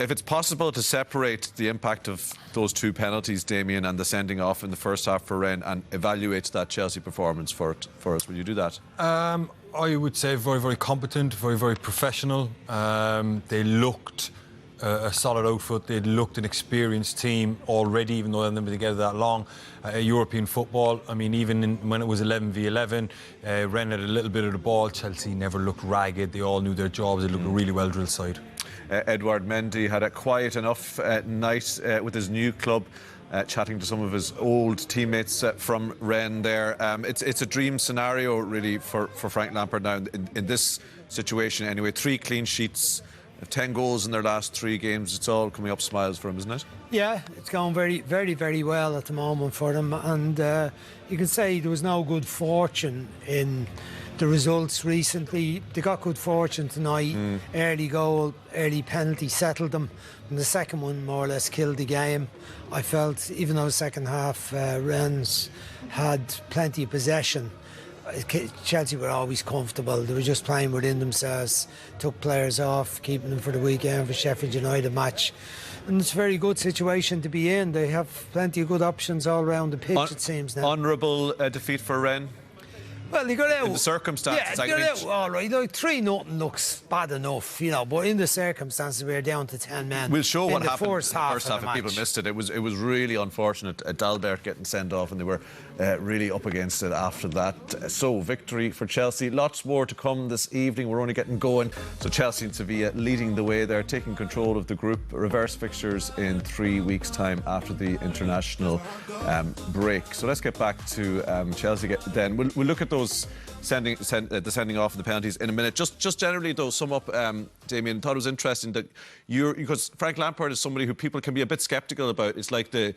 if it's possible to separate the impact of those two penalties, Damien, and the sending off in the first half for Rennes, and evaluate that Chelsea performance for us, will you do that? I would say very, very competent, very, very professional. They looked a solid outfit. They looked an experienced team already, even though they've been together that long. European football, I mean, even when it was 11v11, Rennes had a little bit of the ball. Chelsea never looked ragged. They all knew their jobs. They looked a really well-drilled side. Edouard Mendy had a quiet enough night with his new club, chatting to some of his old teammates from Rennes there. It's a dream scenario, really, for Frank Lampard now in this situation anyway. 3 clean sheets, 10 goals in their last 3 games. It's all coming up smiles for him, isn't it? Yeah, it's going very, very, very well at the moment for them. And you can say there was no good fortune in the results recently. They got good fortune tonight. Early goal, early penalty settled them. And the second one more or less killed the game. I felt, even though the second half Rennes had plenty of possession, Chelsea were always comfortable. They were just playing within themselves, took players off, keeping them for the weekend for Sheffield United match. And it's a very good situation to be in. They have plenty of good options all around the pitch, it seems now. Honourable defeat for Rennes? Well, they got out. In the circumstances, yeah, they got out all right. Like 3-0 looks bad enough, you know. But in the circumstances, we're down to 10 men. We'll show what happened in the first half if people missed it. It was really unfortunate. Dalbert getting sent off, and they were really up against it after that. So victory for Chelsea. Lots more to come this evening. We're only getting going. So Chelsea and Sevilla leading the way there, taking control of the group. Reverse fixtures in 3 weeks' time after the international break. So let's get back to Chelsea then. We'll look at those the sending off and the penalties in a minute. Just generally, though, sum up, Damien, thought it was interesting that because Frank Lampard is somebody who people can be a bit sceptical about. It's like the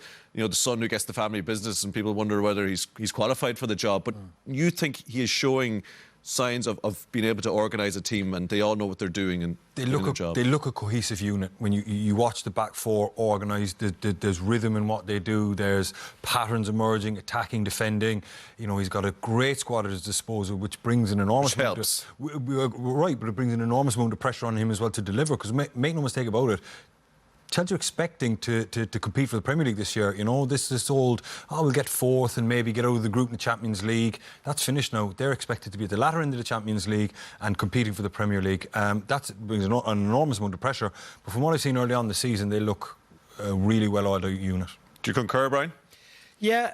son who gets the family business, and people wonder whether he's qualified for the job. But you think he is showing signs of being able to organise a team, and they all know what they're doing and they look a cohesive unit. When you watch the back four organised, there's rhythm in what they do. There's patterns emerging, attacking, defending. He's got a great squad at his disposal, which brings an enormous amount of, right, but it brings an enormous amount of pressure on him as well to deliver. Because make no mistake about it, Chelsea are expecting to compete for the Premier League this year. This old, we'll get fourth and maybe get out of the group in the Champions League. That's finished now. They're expected to be at the latter end of the Champions League and competing for the Premier League. That brings an enormous amount of pressure. But from what I've seen early on in the season, they look a really well-oiled unit. Do you concur, Brian? Yeah,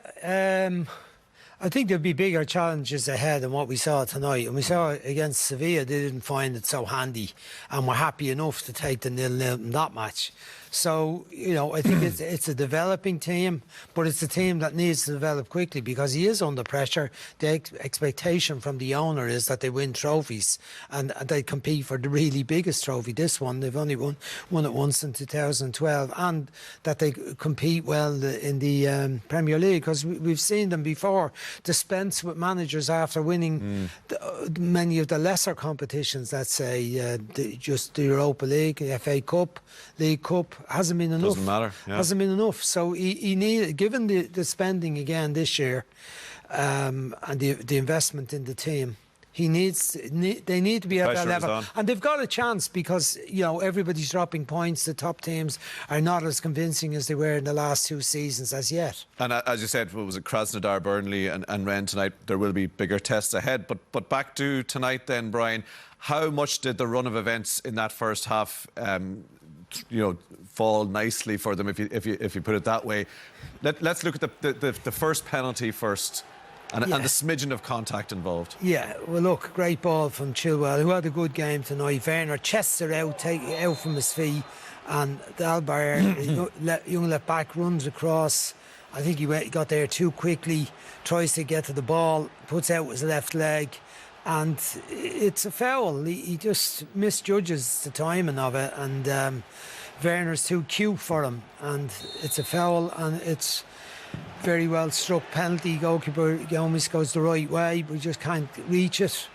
I think there'll be bigger challenges ahead than what we saw tonight. And we saw against Sevilla, they didn't find it so handy and were happy enough to take the 0-0 in that match. So, I think it's a developing team, but it's a team that needs to develop quickly because he is under pressure. The expectation from the owner is that they win trophies and they compete for the really biggest trophy. This one, they've only won it once in 2012, and that they compete well in the Premier League, because we've seen them before dispense with managers after winning many of the lesser competitions, let's say, just the Europa League, the FA Cup, League Cup. Hasn't been enough. Doesn't matter. Yeah. Hasn't been enough. So he needed, given the spending again this year, and the investment in the team, they need to be at that level. And they've got a chance because everybody's dropping points. The top teams are not as convincing as they were in the last 2 seasons as yet. And as you said, what was it, Krasnodar, Burnley and Rennes tonight? There will be bigger tests ahead. But back to tonight then, Brian. How much did the run of events in that first half fall nicely for them, if you put it that way? Let's look at the first penalty first, and the smidgen of contact involved. Yeah, well, look, great ball from Chilwell, who had a good game tonight. Werner chests it out, take it out from his feet, and Dalbert, young left back, runs across. I think he got there too quickly, tries to get to the ball, puts out his left leg, and it's a foul. He just misjudges the timing of it, and Werner's too cute for him, and it's a foul, and it's very well struck penalty. Goalkeeper almost goes the right way, but he just can't reach it,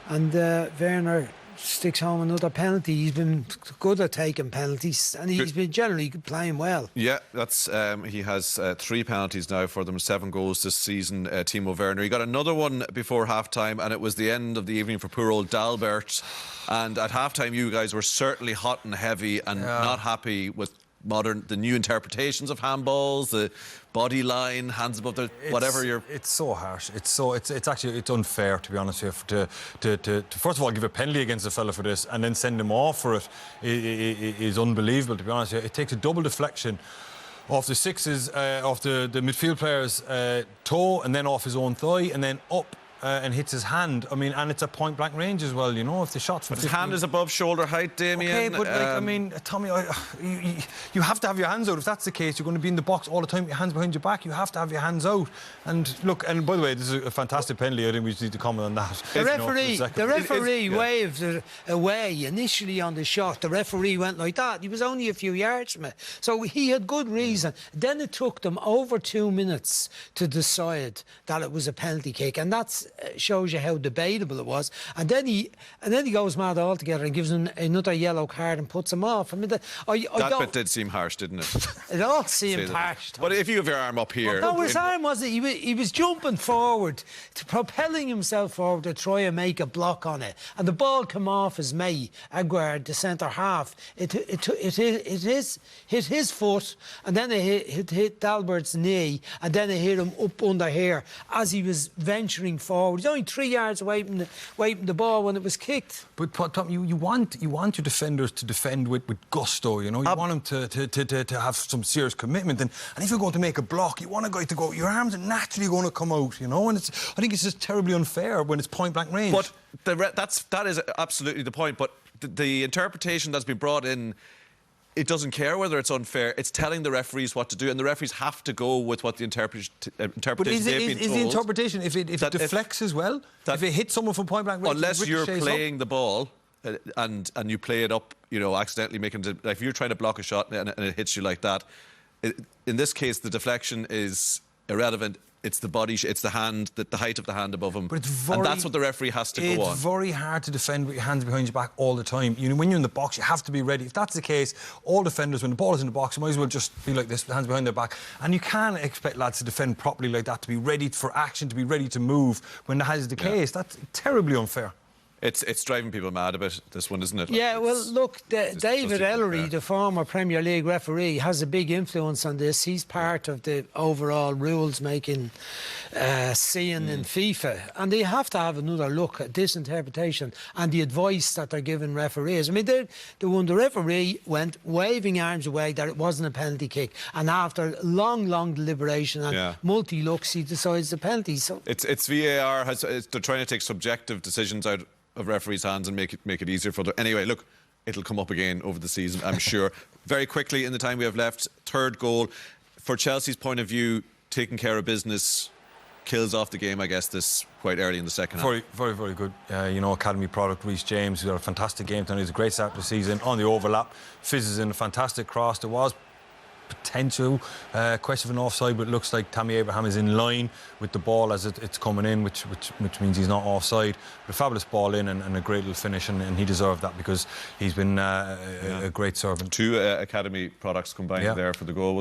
and Werner sticks home another penalty. He's been good at taking penalties, and he's been generally playing well. Yeah, that's he has 3 penalties now for them, 7 goals this season, Timo Werner. He got another one before half-time, and it was the end of the evening for poor old Dalbert. And at half-time, you guys were certainly hot and heavy and not happy with the new interpretations of handballs, the body line, hands above the whatever you're. It's so harsh. It's actually unfair, to be honest with you, to first of all give a penalty against a fella for this and then send him off for it is unbelievable, to be honest with you. It takes a double deflection off the sixes, off the midfield player's toe, and then off his own thigh, and then up. And hits his hand. I mean, and it's a point-blank range as well, you know, if the shot's from But his hand is above shoulder height, Damien. Okay, but, like, I mean, Tommy, you have to have your hands out. If that's the case, you're going to be in the box all the time with your hands behind your back. You have to have your hands out. And, look, and by the way, this is a fantastic penalty. I think we just need to comment on that. The referee waved it away initially on the shot. The referee went like that. He was only a few yards from it. So he had good reason. Then it took them over 2 minutes to decide that it was a penalty kick. And that's shows you how debatable it was. And then he goes mad altogether and gives him another yellow card and puts him off. I mean, that bit did seem harsh, didn't it? It all seemed harsh. But if you have your arm up here, no, his arm wasn't. He was jumping forward, propelling himself forward to try and make a block on it, and the ball came off his mate Aguerd, the centre half. It hit his foot, and then it hit Dalbert's knee, and then it hit him up under here as he was venturing forward. He's only 3 yards away from the ball when it was kicked. But Tom, you want your defenders to defend with gusto, you know. You want them to have some serious commitment. And if you're going to make a block, you want a guy to go. Your arms are naturally going to come out, you know. And I think it's just terribly unfair when it's point blank range. But that is absolutely the point. But the interpretation that's been brought in. It doesn't care whether it's unfair. It's telling the referees what to do, and the referees have to go with what the interpretation they've been told. Is the interpretation if it deflects as well? If it hits someone from point blank range, unless you're playing the ball and you play it up, you know, accidentally making it. Like if you're trying to block a shot and it hits you like that, in this case the deflection is irrelevant. It's the body, it's the hand, the height of the hand above him. But and that's what the referee has to go on. It's very hard to defend with your hands behind your back all the time. You know, when you're in the box, you have to be ready. If that's the case, all defenders, when the ball is in the box, might as well just be like this, hands behind their back. And you can't expect lads to defend properly like that, to be ready for action, to be ready to move when that is the case. That's terribly unfair. It's driving people mad a bit, this one, isn't it? Yeah, well, look, David Ellery, the former Premier League referee, has a big influence on this. He's part of the overall rules-making scene in FIFA. And they have to have another look at this interpretation and the advice that they're giving referees. I mean, the referee went waving arms away that it wasn't a penalty kick. And after long deliberation and multi-looks, he decides the penalty. So it's VAR. They're trying to take subjective decisions out of referees' hands and make it easier for them. Anyway, look, it'll come up again over the season, I'm sure. Very quickly, in the time we have left, third goal. For Chelsea's point of view, taking care of business kills off the game, I guess, this quite early in the second half. Very, very good. You know, academy product, Reece James, who had a fantastic game tonight. He's a great start to the season. On the overlap, fizzes in a fantastic cross. There was potential question of an offside, but it looks like Tammy Abraham is in line with the ball as it's coming in, which means he's not offside. But a fabulous ball in and a great little finish, and he deserved that because he's been a great servant. 2 academy products combined there for the goal.